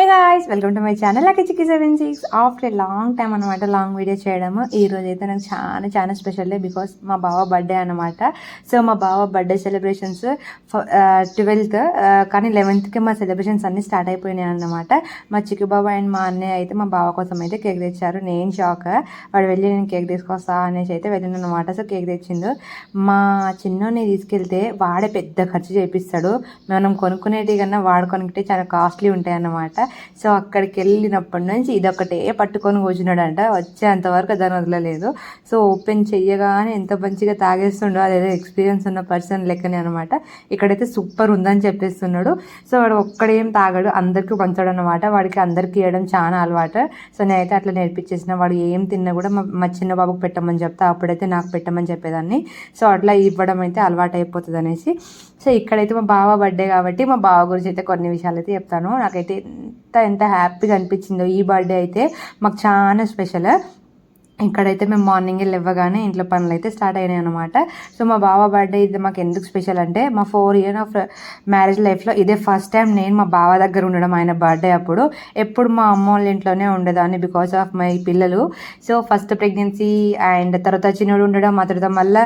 Guys, welcome to my channel lucky chikki 76. After long time అనమాట long video చేయడము. ఈ రోజు అయితే నాకు చాలా చాలా స్పెషల్ డే, బికాస్ మా బావ బర్త్డే అనమాట. సో మా బావ బర్త్డే సెలబ్రేషన్స్ 12th, కానీ 11th మా సెలబ్రేషన్స్ అన్నీ స్టార్ట్ అయిపోయినాయి అన్నమాట. మా చిక్కు బాబా అండ్ మా అన్నయ్య అయితే మా బావ కోసం అయితే కేక్ తెచ్చారు. నేను షాక్, వాడు వెళ్ళి నేను కేక్ తీసుకొస్తా అనేసి అయితే వెళ్ళిన అనమాట. సో కేక్ తెచ్చిండు. మా చిన్నోని తీసుకెళ్తే వాడే పెద్ద ఖర్చు చేపిస్తాడు. మనం కొనుక్కునేటి కన్నా వాడు కొనుక్కుంటే చాలా కాస్ట్లీ ఉంటాయి అన్నమాట. సో అక్కడికి వెళ్ళినప్పటి నుంచి ఇదొకటే పట్టుకొని కూర్చున్నాడంట. వచ్చేంతవరకు దాన్ని వదలలేదు. సో ఓపెన్ చెయ్యగానే ఎంత మంచిగా తాగేస్తుండో, అదేదో ఎక్స్పీరియన్స్ ఉన్న పర్సన్ లెక్కనే అనమాట. ఇక్కడైతే సూపర్ ఉందని చెప్పేస్తున్నాడు. సో వాడు ఒక్కడేం తాగాడు, అందరికీ పంచాడు అనమాట. వాడికి అందరికీ ఇవ్వడం చాలా అలవాటు. సో నేనైతే అట్లా నేర్పించేసిన. వాడు ఏం తిన్నా కూడా మా చిన్న బాబుకు పెట్టమని చెప్తా, అప్పుడైతే నాకు పెట్టమని చెప్పేదాన్ని. సో అట్లా ఇవ్వడం అయితే అలవాటు అయిపోతుంది అనేసి. సో ఇక్కడైతే మా బావ బర్త్డే కాబట్టి మా బావ గురించి అయితే కొన్ని విషయాలు అయితే చెప్తాను. నాకైతే ఎంత హ్యాపీగా అనిపించిందో ఈ బర్త్డే అయితే మాకు చాలా స్పెషల్. ఇక్కడైతే మేము మార్నింగే లేవగానే ఇంట్లో పనులు అయితే స్టార్ట్ అయినాయి అనమాట. సో మా బావ బర్త్డే ఇది మాకు ఎందుకు స్పెషల్ అంటే, మా 4 years ఆఫ్ మ్యారేజ్ లైఫ్లో ఇదే ఫస్ట్ టైం నేను మా బావ దగ్గర ఉండడం. ఆయన బర్త్డే అప్పుడు ఎప్పుడు మా అమ్మ వాళ్ళ ఇంట్లోనే ఉండేదాన్ని బికాస్ ఆఫ్ మై పిల్లలు. సో ఫస్ట్ ప్రెగ్నెన్సీ అండ్ తర్వాత చిన్నోడు ఉండడం, ఆ తర్వాత మళ్ళీ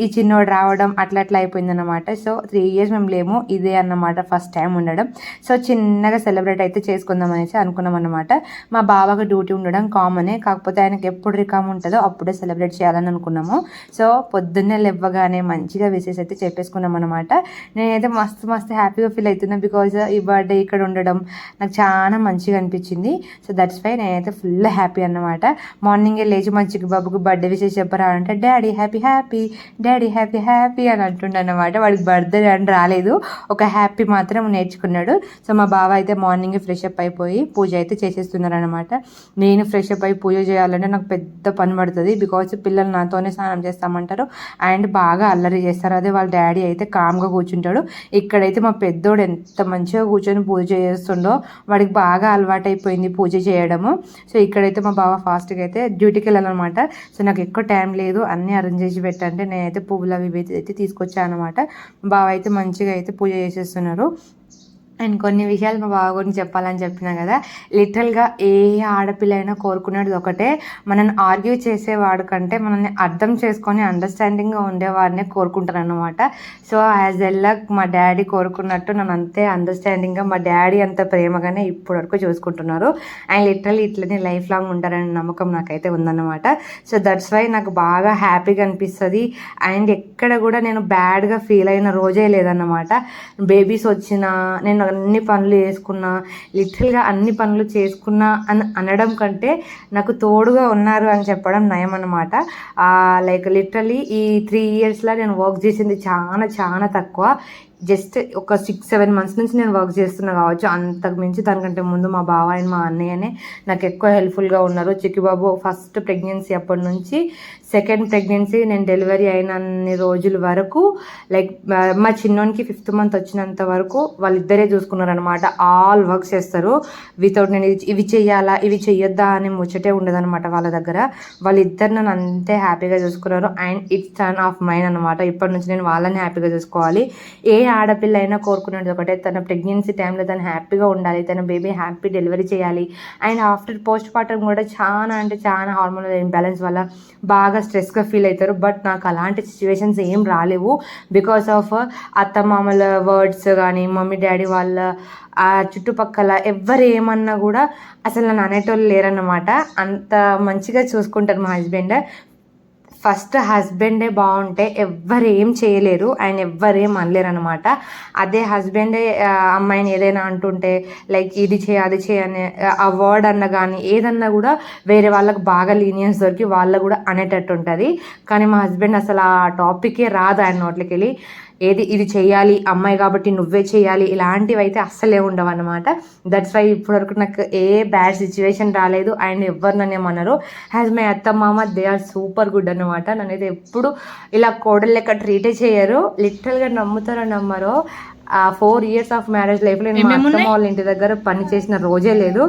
ఈ చిన్నోడు రావడం అట్లా అయిపోయింది అనమాట. సో 3 years మేము లేము, ఇదే అన్నమాట ఫస్ట్ టైం ఉండడం. సో చిన్నగా సెలబ్రేట్ అయితే చేసుకుందాం అనేసి అనుకున్నాం అనమాట. మా బావకు డ్యూటీ ఉండడం కామనే, కాకపోతే ఆయనకి ఎప్పుడు రికామ్ ఉంటుందో అప్పుడే సెలబ్రేట్ చేయాలని అనుకున్నాము. సో పొద్దున్నే లేవగానే మంచిగా విషెస్ అయితే చెప్పేసుకున్నాం అనమాట. నేనైతే మస్తు హ్యాపీగా ఫీల్ అవుతున్నాను బికాజ్ ఈ బర్త్డే ఇక్కడ ఉండడం నాకు చాలా మంచిగా అనిపించింది. సో దట్స్ వై నేనైతే ఫుల్ హ్యాపీ అన్నమాట. మార్నింగే లేచి మా చిక్కు బాబుకు బర్త్డే విషెస్ చెప్పరా అంటే daddy happy happy, daddy happy happy అని అంటుండే అనమాట. వాడికి బర్త్డే అని రాలేదు, ఒక హ్యాపీ మాత్రం నేర్చుకున్నాడు. సో మా బావ అయితే మార్నింగే ఫ్రెష్ అప్ అయిపోయి పూజ అయితే చేసేస్తున్నారు అనమాట. నేను ఫ్రెష్ అప్ అయి పూజ చేయాలంటే నాకు పెద్ద పని పడుతుంది బికాజ్ పిల్లలు నాతోనే స్నానం చేస్తామంటారు అండ్ బాగా అల్లరి చేస్తారు. అదే వాళ్ళ డాడీ అయితే కామ్గా కూర్చుంటాడు. ఇక్కడైతే మా పెద్దోడు ఎంత మంచిగా కూర్చొని పూజ చేస్తుండో, వాడికి బాగా అలవాటైపోయింది పూజ చేయడము. సో ఇక్కడైతే మా బావ ఫాస్ట్గా అయితే డ్యూటీకి వెళ్ళాలన్నమాట. సో నాకు ఎక్కువ టైం లేదు, అన్నీ అరేంజ్ చేసి పెట్టంటే నేనైతే పువ్వులు అవి అయితే తీసుకొచ్చాను అనమాట. బావ అయితే మంచిగా అయితే పూజ చేసేస్తున్నారు. అండ్ కొన్ని విషయాలు మా బావ గురించి చెప్పాలని చెప్పినా కదా, లిటరల్గా ఏ ఆడపిల్ల అయినా కోరుకునేది ఒకటే, మనల్ని ఆర్గ్యూ చేసేవాడు కంటే మనల్ని అర్థం చేసుకొని అండర్స్టాండింగ్గా ఉండేవాడినే కోరుకుంటారు అనమాట. సో యాజ్ ఎల్లాగ్ మా డాడీ కోరుకున్నట్టు నన్ను అంతే అండర్స్టాండింగ్గా మా డాడీ అంత ప్రేమగానే ఇప్పటి వరకు చూసుకుంటున్నారు. అండ్ లిటరల్లీ ఇట్లనే లైఫ్ లాంగ్ ఉంటారనే నమ్మకం నాకైతే ఉందన్నమాట. సో దట్స్ వై నాకు బాగా హ్యాపీగా అనిపిస్తుంది. అండ్ ఎక్కడ కూడా నేను బ్యాడ్గా ఫీల్ అయిన రోజే లేదన్నమాట. బేబీస్ వచ్చినా నేను అన్ని పనులు చేసుకున్నా, లిటరల్గా అన్ని పనులు చేసుకున్నా అని అనడం కంటే నాకు తోడుగా ఉన్నారు అని చెప్పడం నయం అన్నమాట. లైక్ లిటరలీ ఈ 3 yearsలో నేను వర్క్ చేసింది చాలా తక్కువ. జస్ట్ ఒక 6-7 months నుంచి నేను వర్క్ చేస్తున్నా కావచ్చు. అంతకు మించి దానికంటే ముందు మా బావ అండ్ మా అన్నయ్యనే నాకు ఎక్కువ హెల్ప్ఫుల్గా ఉన్నారు. చిక్కిబాబు ఫస్ట్ ప్రెగ్నెన్సీ అప్పటి నుంచి సెకండ్ ప్రెగ్నెన్సీ నేను డెలివరీ అయిన అన్ని రోజుల వరకు, లైక్ మా చిన్నోనికి 5th month వచ్చినంత వరకు వాళ్ళిద్దరే చూసుకున్నారు అనమాట. ఆల్ వర్క్స్ చేస్తారు వితౌట్ నేను ఇవి చెయ్యాలా ఇవి చెయ్యొద్దా అని ముచ్చటే ఉండదన్నమాట వాళ్ళ దగ్గర. వాళ్ళిద్దరు నన్ను అంతే హ్యాపీగా చూసుకున్నారు. And it's turn off mind అనమాట. ఇప్పటి నుంచి నేను వాళ్ళని హ్యాపీగా చూసుకోవాలి. ఏ ఆడపిల్ల అయినా కోరుకునేది ఒకటే, తన ప్రెగ్నెన్సీ టైంలో తను హ్యాపీగా ఉండాలి, తన బేబీ హ్యాపీ డెలివరీ చేయాలి. అండ్ ఆఫ్టర్ పోస్ట్ పార్టం కూడా చాలా హార్మోనల్ ఇంబ్యాలెన్స్ వల్ల బాగా స్ట్రెస్గా ఫీల్ అవుతారు. బట్ నాకు అలాంటి సిచ్యువేషన్స్ ఏం రాలేవు బికాస్ ఆఫ్ అత్తమామల వర్డ్స్ కానీ మమ్మీ డాడీ వాళ్ళ ఆ చుట్టుపక్కల ఎవ్వరు ఏమన్నా కూడా అసలు నన్ను అనేటోళ్ళు లేరన్నమాట. అంత మంచిగా చూసుకుంటారు మా హస్బెండ్. ఫస్ట్ హస్బెండే బాగుంటే ఎవ్వరు ఏం చేయలేరు, ఆయన ఎవ్వరేం అనలేరు అనమాట. అదే హస్బెండే అమ్మాయిని ఏదైనా అంటుంటే లైక్ ఇది చేయి అది చేయి అనే ఆ వర్డ్ అన్న కానీ ఏదన్నా కూడా వేరే వాళ్ళకి బాగా లీనియన్స్ దొరికి వాళ్ళకు కూడా అనేటట్టు ఉంటుంది. కానీ మా హస్బెండ్ అసలు ఆ టాపికే రాదు ఆయన నోట్లకి వెళ్ళి. ఇది చేయాలి అమ్మాయి కాబట్టి నువ్వే చేయాలి ఇలాంటివి అయితే అస్సలే ఉండవు అనమాట. దట్స్ వై ఇప్పటివరకు నాకు ఏ బ్యాడ్ సిచ్యువేషన్ రాలేదు. అండ్ ఎవరు నన్ను ఏమన్నారు, హ్యాజ్ మై అత్త మామ దే ఆర్ సూపర్ గుడ్ అనమాట. నన్నైతే ఎప్పుడు ఇలా కోడలు లెక్క ట్రీటే చేయరు. లిటరల్గా నమ్ముతారో నమ్మరో, ఆ 4 years ఆఫ్ మ్యారేజ్ లైఫ్ లో నేను మా అత్తమ్మ వాళ్ళ ఇంటి దగ్గర పని చేసిన రోజే లేదు.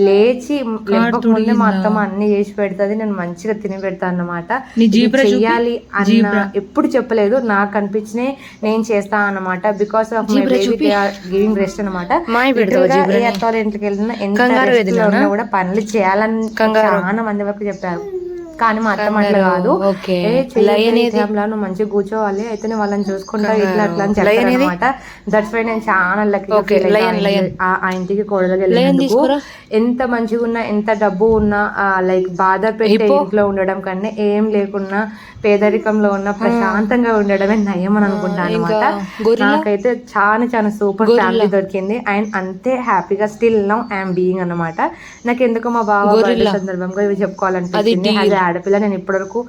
లేచి లేపక ముందే మా అత్తమ్మ అన్ని చేసి పెడుతుంది, నేను మంచిగా తిని పెడతాను అన్నమాట. చెయ్యాలి అన్న ఎప్పుడు చెప్పలేదు, నాకు అనిపించినే నేను చేస్తా అన్నమాట. Because of my baby they are giving rest అనమాట. ఏ అత్త ఇంటికి వెళ్ళినా ఎంత కూడా పనులు చేయాలని చాలా మంది వరకు చెప్పారు, కానీ మా అత్తమ్మ అట్లా కాదు, నువ్వు మంచిగా కూర్చోవాలి అయితే నేను వాళ్ళని చూసుకుంటా ఇట్లా అట్లా అని చెప్తాను అనమాట. దట్స్ వై నేను చాలా లక్కీ ఆ ఇంటికి కోడలుగా వెళ్ళినందుకు. ఎంత మంచిగా ఉన్నా ఎంత డబ్బు ఉన్నా లైక్ బాధ పెట్టే ఇంట్లో ఉండడం కన్నా ఏం లేకున్నా పేదరికంలో ఉన్న ప్రశాంతంగా ఉండడమే నయం అని అనుకుంటాను అనమాట. నాకైతే చాలా చాలా సూపర్ ఫ్యామిలీ దొరికింది అండ్ అంతే హ్యాపీగా స్టిల్ నౌ ఐఎమ్ బీయింగ్ అనమాట. నాకు ఎందుకో మా బావ బర్త్డే సందర్భంగా ఇవి చెప్పుకోవాలనిపించింది. యాజ్ ఆడపిల్ల నేను ఇప్పటివరకు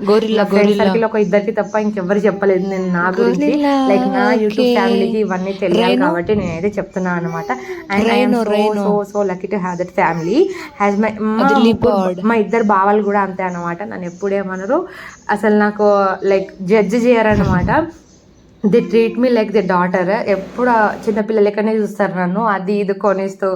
ఫ్రెండ్ సర్కిల్ ఒక ఇద్దరికి తప్ప ఇంకెవ్వరు చెప్పలేదు నేను నా గురించి. లైక్ నా యూట్యూబ్ ఫ్యామిలీకి ఇవన్నీ తెలియాలి కాబట్టి నేనైతే చెప్తున్నాను అనమాట. And I'm so lucky to have that family. Has మా ఇద్దరు బావలు కూడా అంతే అనమాట. నన్ను ఎప్పుడేమనరు, అసలు నాకు లైక్ జడ్జ్ చేయరనమాట. They treat me like the daughter. ఎప్పుడు చిన్నపిల్లలు లెక్కనే చూస్తారు నన్ను, అది ఇది కొనిస్తూ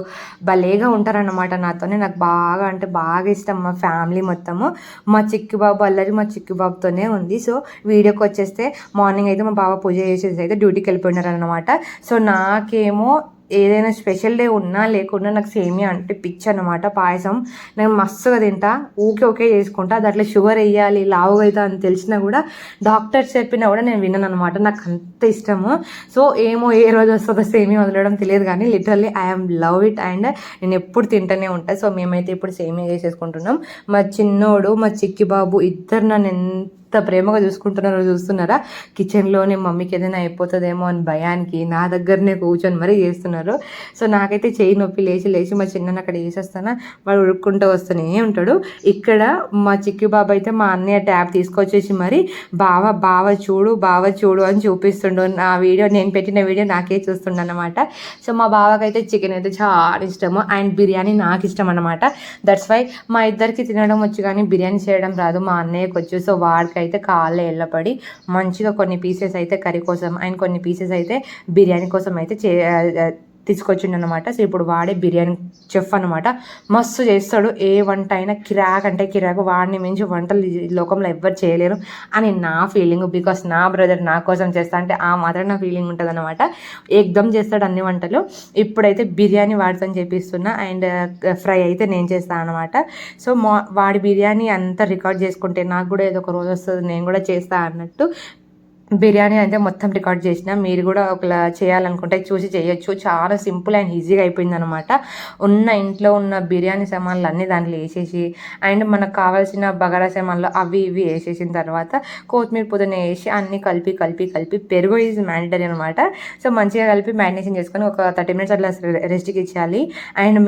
భలేగా ఉంటారన్నమాట నాతోనే. నాకు బాగా అంటే బాగా ఇష్టం మా ఫ్యామిలీ మొత్తము. మా చిక్కి బాబు అల్లరి మా చిక్కి బాబుతోనే ఉంది. సో వీడియోకి వచ్చేస్తే మార్నింగ్ అయితే మా బావ పూజ చేసేసి అయితే డ్యూటీకి వెళ్ళిపోయినారు అనమాట. సో నాకేమో ఏదైనా స్పెషల్ డే ఉన్నా లేకున్నా నాకు సేమియా అంటే పిచ్చి అనమాట. పాయసం నేను మస్తుగా తింటా, ఓకే చేసుకుంటా. దాంట్లో షుగర్ వేయాలి లావుగా అవుతా అని తెలిసినా కూడా డాక్టర్స్ చెప్పినా కూడా నేను విన్నాను అనమాట. నాకు అంత ఇష్టము. సో ఏమో ఏ రోజు వస్తుందో సేమియా వదలడం తెలియదు, కానీ literally I'm love it and నేను ఎప్పుడు తింటూనే ఉంటాను. సో మేమైతే ఇప్పుడు సేమియా చేసేసుకుంటున్నాం. మా చిన్నోడు మా చిక్కి బాబు ఇద్దరు నన్ను ఎంత ప్రేమగా చూస్తున్నారా. కిచెన్లోనే మమ్మీకి ఏదైనా అయిపోతుందేమో అని భయానికి నా దగ్గరనే కూర్చొని మరీ చేస్తున్నారు. సో నాకైతే చేయి నొప్పి లేచి మా చిన్నని అక్కడ వేసేస్తానా, వాడు ఉడుక్కుంటూ వస్తూనే ఉంటాడు. ఇక్కడ మా చిక్కి బాబు అయితే మా అన్నయ్య ట్యాబ్ తీసుకొచ్చేసి మరి బావ చూడు అని చూపిస్తుండు. నా వీడియో నేను పెట్టిన వీడియో నాకే చూస్తుండ అనమాట. సో మా బావకైతే చికెన్ అయితే చాలా ఇష్టము అండ్ బిర్యానీ నాకు ఇష్టం అనమాట. దట్స్ వై మా ఇద్దరికి తినడం వచ్చు కానీ బిర్యానీ చేయడం రాదు, మా అన్నయ్యకి వచ్చు. సో వాడికి అయితే కాళ్ళే ఎల్లపడి మంచిగా కొన్ని పీసెస్ అయితే కర్రీ కోసం అండ్ కొన్ని పీసెస్ అయితే బిర్యానీ కోసం అయితే తీసుకొచ్చిండు అనమాట. సో ఇప్పుడు వాడే బిర్యానీ చెఫ్ అనమాట. మస్తు చేస్తాడు, ఏ వంట అయినా కిరాక్ అంటే కిరాకు. వాడిని మించి వంటలు లోకంలో ఎవ్వరు చేయలేరు అని నా ఫీలింగ్. బికాస్ నా బ్రదర్ నా కోసం చేస్తా అంటే ఆ మాత్రం నా ఫీలింగ్ ఉంటుంది అనమాట. ఏకదమ్ చేస్తాడు అన్ని వంటలు. ఇప్పుడైతే బిర్యానీ వాడితో చేపిస్తున్నా అండ్ ఫ్రై అయితే నేను చేస్తాను అనమాట. సో వాడి బిర్యానీ అంతా రికార్డ్ చేసుకుంటే నాకు కూడా ఏదో ఒక రోజు వస్తుంది, నేను కూడా చేస్తా అన్నట్టు బిర్యానీ అయితే మొత్తం రికార్డ్ చేసిన. మీరు కూడా ఒకలా చేయాలనుకుంటే చూసి చేయొచ్చు. చాలా సింపుల్ అండ్ ఈజీగా అయిపోయింది అనమాట. ఇంట్లో ఉన్న బిర్యానీ సామాన్లు అన్నీ దాంట్లో వేసేసి అండ్ మనకు కావాల్సిన బగారా సామాన్లు అవి ఇవి వేసేసిన తర్వాత కొత్తిమీర పుదీనా వేసి అన్నీ కలిపి పెరుగు ఈజ్ మ్యాండటరీ అనమాట. సో మంచిగా కలిపి మ్యారినేషన్ చేసుకొని ఒక 30 minutes అట్లా రెస్ట్కి ఇచ్చేయాలి. అండ్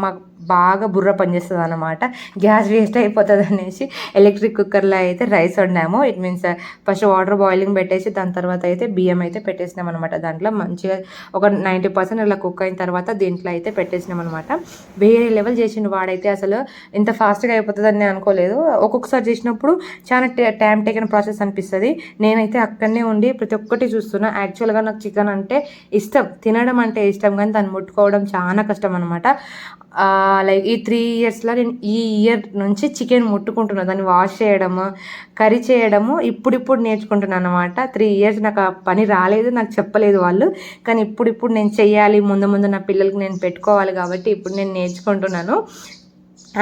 మాకు బాగా బుర్ర పనిచేస్తుంది అనమాట. గ్యాస్ వేస్ట్ అయిపోతుంది అనేసి ఎలక్ట్రిక్ కుక్కర్లో అయితే రైస్ వండాము. It means first water boiling పెట్టేసి దాని తర్వాత అయితే బియ్యం అయితే పెట్టేసినాం అనమాట. దాంట్లో మంచిగా ఒక 90% ఇలా కుక్ అయిన తర్వాత దీంట్లో అయితే పెట్టేసినాం అనమాట. వేరే లెవెల్ చేసిండు వాడైతే. అసలు ఇంత ఫాస్ట్గా అయిపోతుందని నేను అనుకోలేదు. ఒక్కొక్కసారి చేసినప్పుడు చాలా టైం టేకన్ ప్రాసెస్ అనిపిస్తుంది. నేనైతే అక్కడనే ఉండి ప్రతి ఒక్కటి చూస్తున్నా. యాక్చువల్గా నాకు చికెన్ అంటే ఇష్టం, తినడం అంటే ఇష్టం, కానీ దాన్ని ముట్టుకోవడం చాలా కష్టం అనమాట. లైక్ ఈ 3 yearsలో నేను ఈ ఇయర్ నుంచి చికెన్ ముట్టుకుంటున్నాను, దాన్ని వాష్ చేయడము కర్రీ చేయడము ఇప్పుడు నేర్చుకుంటున్నాను అనమాట. 3 years నాకు ఆ పని రాలేదు, నాకు చెప్పలేదు వాళ్ళు. కానీ ఇప్పుడు నేను చెయ్యాలి, ముందు నా పిల్లలకి నేను పెట్టుకోవాలి కాబట్టి ఇప్పుడు నేను నేర్చుకుంటున్నాను.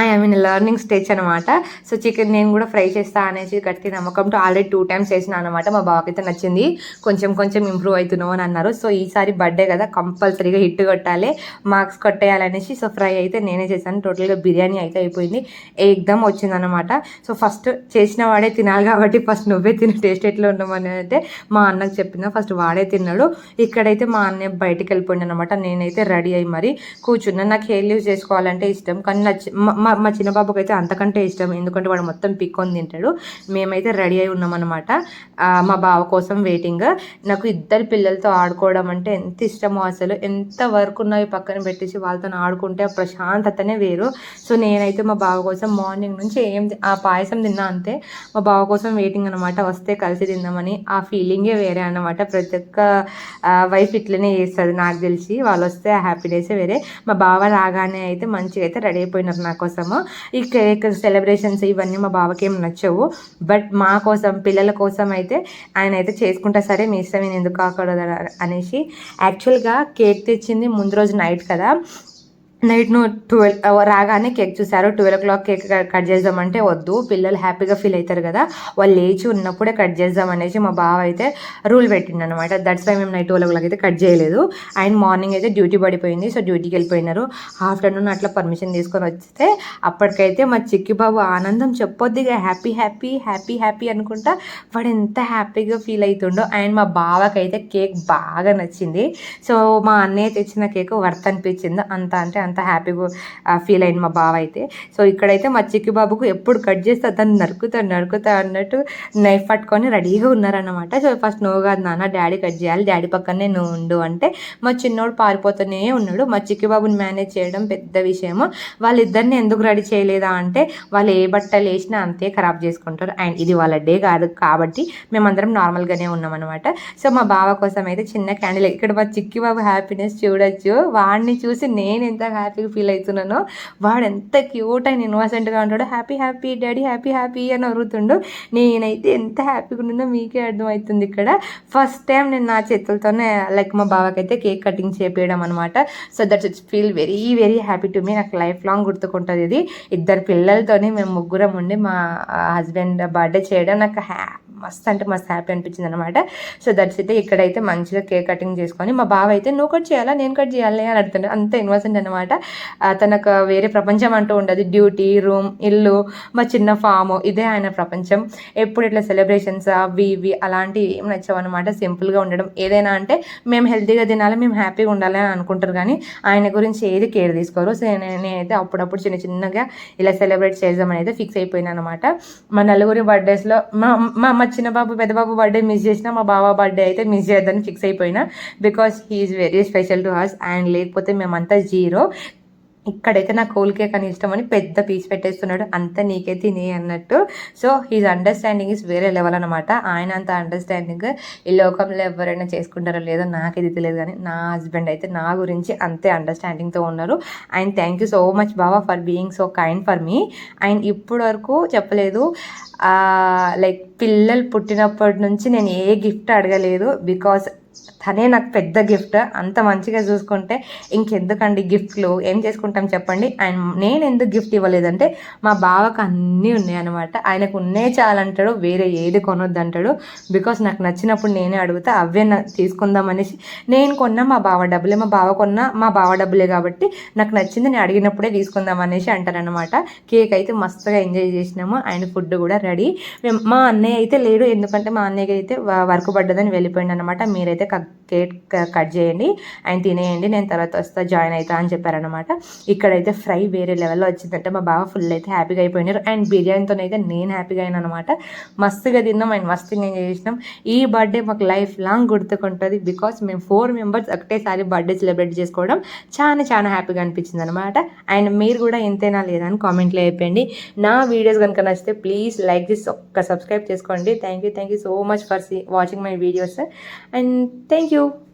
ఐ మీన్ లెర్నింగ్ స్టేజ్ అనమాట. సో చికెన్ నేను కూడా ఫ్రై చేస్తా అనేసి గట్టి నమ్మకంతో ఆల్రెడీ 2 times చేసిన అనమాట. మా బావకైతే నచ్చింది, కొంచెం ఇంప్రూవ్ అవుతున్నావు అని అన్నారు. సో ఈసారి బర్త్డే కదా కంపల్సరీగా హిట్ కొట్టాలి, మార్క్స్ కొట్టేయాలనేసి సో ఫ్రై అయితే నేనే చేశాను. టోటల్గా బిర్యానీ అయితే అయిపోయింది, ఏకదమ్ వచ్చిందనమాట. సో ఫస్ట్ చేసిన వాడే తినాలి కాబట్టి ఫస్ట్ నువ్వే తిని టేస్ట్ ఎట్లా ఉన్నామని అయితే మా అన్నకు చెప్పిన. ఫస్ట్ వాడే తిన్నాడు. ఇక్కడైతే మా అన్నయ్య బయటికి వెళ్ళిపోయింది అనమాట. నేనైతే రెడీ అయ్యి మరి కూర్చున్నాను. నాకు హెయిర్ లీవ్ చేసుకోవాలంటే ఇష్టం, కానీ మా చిన్న బాబుకి అయితే అంతకంటే ఇష్టం, ఎందుకంటే వాడు మొత్తం పిక్కొని తింటాడు. మేమైతే రెడీ అయి ఉన్నామన్నమాట, మా బావ కోసం వెయిటింగ్. నాకు ఇద్దరు పిల్లలతో ఆడుకోవడం అంటే ఎంత ఇష్టమో, అసలు ఎంత వర్క్ ఉన్నవి పక్కన పెట్టేసి వాళ్ళతో ఆడుకుంటే ఆ ప్రశాంతతనే వేరు. సో నేనైతే మా బావ కోసం మార్నింగ్ నుంచి ఆ పాయసం తిన్నా అంతే, మా బావ కోసం వెయిటింగ్ అనమాట, వస్తే కలిసి తిందామని. ఆ ఫీలింగే వేరే అనమాట. ప్రతి ఒక్క వైఫ్ ఇట్లనే చేస్తుంది నాకు తెలిసి, వాళ్ళు వస్తే ఆ హ్యాపీనెస్ వేరే. మా బావ రాగానే అయితే మంచిగా అయితే రెడీ అయిపోయినారు నా కోసము. ఈ కేక్ సెలబ్రేషన్స్ ఇవన్నీ మా బావకి ఏం నచ్చవు, బట్ మా కోసం పిల్లల కోసం అయితే ఆయన అయితే చేసుకుంటా, సరే మీ ఇష్టం, నేను ఎందుకు కాకూడదు అనేసి. యాక్చువల్గా కేక్ తెచ్చింది ముందు రోజు నైట్ కదా, నైట్ 12 రాగానే కేక్ చూసారు. 12 o'clock కేక్ కట్ చేద్దామంటే వద్దు, పిల్లలు హ్యాపీగా ఫీల్ అవుతారు కదా, వాళ్ళు లేచి ఉన్నప్పుడే కట్ చేద్దాం అనేసి మా బావ అయితే రూల్ పెట్టిండు అనమాట. దట్స్ వై మేము నైట్ 12 o'clock అయితే కట్ చేయలేదు. అండ్ మార్నింగ్ అయితే డ్యూటీ పడిపోయింది, సో డ్యూటీకి వెళ్ళిపోయినారు. ఆఫ్టర్నూన్ అట్లా పర్మిషన్ తీసుకొని వస్తే అప్పటికైతే మా చిక్కి బాబు ఆనందం చెప్పొద్దిగా, హ్యాపీ హ్యాపీ హ్యాపీ హ్యాపీ అనుకుంటా వాడు ఎంత హ్యాపీగా ఫీల్ అవుతుండో. అండ్ మా బావకైతే కేక్ బాగా నచ్చింది. సో మా అన్నయ్య తెచ్చిన కేక్ వర్త్ అనిపించింది, అంత అంటే అంత హ్యాపీగా ఫీల్ అయింది మా బావ అయితే. సో ఇక్కడైతే మా చిక్కి బాబుకు ఎప్పుడు కట్ చేస్తే అతను నరుకుతా అన్నట్టు నైఫ్ పట్టుకొని రెడీగా ఉన్నారన్నమాట. సో ఫస్ట్ నువ్వు కాదు నాన్న, డాడీ కట్ చేయాలి, డాడీ పక్కనే నువ్వు ఉండు అంటే మా చిన్నోడు పారిపోతూనే ఉన్నాడు. మా చిక్కి బాబుని మేనేజ్ చేయడం పెద్ద విషయము. వాళ్ళిద్దరిని ఎందుకు రెడీ చేయలేదా అంటే, వాళ్ళు ఏ బట్టలు వేసినా అంతే ఖరాబ్ చేసుకుంటారు. అండ్ ఇది వాళ్ళ డే కాదు కాబట్టి మేమందరం నార్మల్గానే ఉన్నాం అనమాట. సో మా బావ కోసం అయితే చిన్న క్యాండిల్, ఇక్కడ మా చిక్కి బాబు హ్యాపీనెస్ చూడొచ్చు. వాడిని చూసి నేను ఎంత హ్యాపీగా ఫీల్ అవుతున్నానో, వాడు ఎంత క్యూట్ అండ్ ఇన్నోసెంట్గా ఉంటాడో. Happy happy daddy happy happy అని అరుగుతుండు. నేనైతే ఎంత హ్యాపీగా ఉన్నానో మీకే అర్థమవుతుంది. ఇక్కడ ఫస్ట్ టైం నేను నా చేతులతోనే లైక్ మా బావకైతే కేక్ కటింగ్ చేపించడం అనమాట. So that's it's feel very very happy to me. నాకు లైఫ్ లాంగ్ గుర్తుకుంటుంది ఇది. ఇద్దరు పిల్లలతోని మేము ముగ్గురం ఉండి మా హస్బెండ్ బర్త్డే చేయడం నాకు మస్త్ అంటే మస్త్ హ్యాపీ అనిపించింది అనమాట. So that's it. ఇక్కడైతే మంచిగా కేక్ కటింగ్ చేసుకొని మా బావ అయితే నువ్వు కట్ చేయాలా నేను కట్ చేయాలి అని అడుగుతున్నాడు. అంత ఇన్వోసెంట్ అనమాట. తనకు వేరే ప్రపంచం అంటూ ఉండదు. డ్యూటీ, రూమ్, ఇల్లు, మా చిన్న ఫాము, ఇదే ఆయన ప్రపంచం. ఎప్పుడు ఇట్లా సెలబ్రేషన్స్ అవి ఇవి అలాంటివి ఏం నచ్చవు అనమాట. సింపుల్గా ఉండడం. ఏదైనా అంటే మేము హెల్తీగా తినాలి, మేము హ్యాపీగా ఉండాలి అని అనుకుంటారు, కానీ ఆయన గురించి ఏది కేర్ తీసుకోరు. సో నేనైతే అప్పుడప్పుడు చిన్నగా ఇలా సెలబ్రేట్ చేద్దామని అయితే ఫిక్స్ అయిపోయినా అనమాట. మా నలుగురి బర్త్డేస్లో మా చిన్న బాబు పెద్ద బాబు బర్త్డే మిస్ చేసిన, మా బావ బర్త్డే అయితే మిస్ చేయొద్దని ఫిక్స్ అయిపోయినా. Because he's very special to us. And లేకపోతే మేమంతా జీరో. ఇక్కడైతే నా కూల్ కేక్ అని ఇష్టం అని పెద్ద పీస్ పెట్టేస్తున్నాడు, అంతా నీకే తినే అన్నట్టు. సో హీజ్ అండర్స్టాండింగ్ ఇస్ వేరే లెవెల్ అనమాట. ఆయన అంత అండర్స్టాండింగ్ ఈ లోకంలో ఎవరైనా చేసుకుంటారో లేదో నాకైతే తెలియదు, కానీ నా హస్బెండ్ అయితే నా గురించి అంతే అండర్స్టాండింగ్తో ఉన్నారు. And thank you so much బావా for being so kind for me. And ఇప్పటి వరకు చెప్పలేదు, లైక్ పిల్లలు పుట్టినప్పటి నుంచి నేను ఏ గిఫ్ట్ అడగలేదు. బికాస్ తనే నాకు పెద్ద గిఫ్ట్. అంత మంచిగా చూసుకుంటే ఇంకెందుకండి గిఫ్ట్లు, ఏం చేసుకుంటాం చెప్పండి. అండ్ నేను ఎందుకు గిఫ్ట్ ఇవ్వలేదంటే, మా బావకు అన్నీ ఉన్నాయి అనమాట. ఆయనకు ఉన్నాయి చాలంటాడు, వేరే ఏది కొనొద్దు అంటాడు. బికాస్ నాకు నచ్చినప్పుడు నేనే అడుగుతా, అవే తీసుకుందాం అనేసి నేను కొన్నా. మా బావ డబ్బులే, మా బావ కొన్నా మా బావ డబ్బులే కాబట్టి నాకు నచ్చింది నేను అడిగినప్పుడే తీసుకుందాం అనేసి అంటారనమాట. కేక్ అయితే మస్తుగా ఎంజాయ్ చేసినాము. అండ్ ఫుడ్ కూడా రెడీ. మా అన్నయ్య అయితే లేడు, ఎందుకంటే మా అన్నయ్యకి అయితే వర్క్ పడ్డదని వెళ్ళిపోయింది అనమాట. మీరైతే కేక్ కట్ చేయండి అండ్ తినేయండి, నేను తర్వాత వస్తా జాయిన్ అవుతా అని చెప్పారనమాట. ఇక్కడైతే ఫ్రై వేరే లెవెల్లో వచ్చిందంటే మా బావ ఫుల్ అయితే హ్యాపీగా అయిపోయినారు. అండ్ బిర్యానీతోనైతే నేను హ్యాపీగా అయినా అనమాట. మస్తుగా తిన్నాం అండ్ మస్తుగా ఎంజాయ్ చేసినాం. ఈ బర్త్డే మాకు లైఫ్ లాంగ్ గుర్తుకుంటుంది. బికాస్ మేము 4 members ఒకటేసారి బర్త్డే సెలబ్రేట్ చేసుకోవడం చాలా హ్యాపీగా అనిపించింది అనమాట. అండ్ మీరు కూడా ఎంతైనా లేదా అని కామెంట్లో అయిపోయింది. నా వీడియోస్ కనుక నచ్చితే ప్లీజ్ లైక్ దిస్, ఒక్క సబ్స్క్రైబ్ చేసుకోండి. Thank you so much for watching my videos. And thank you.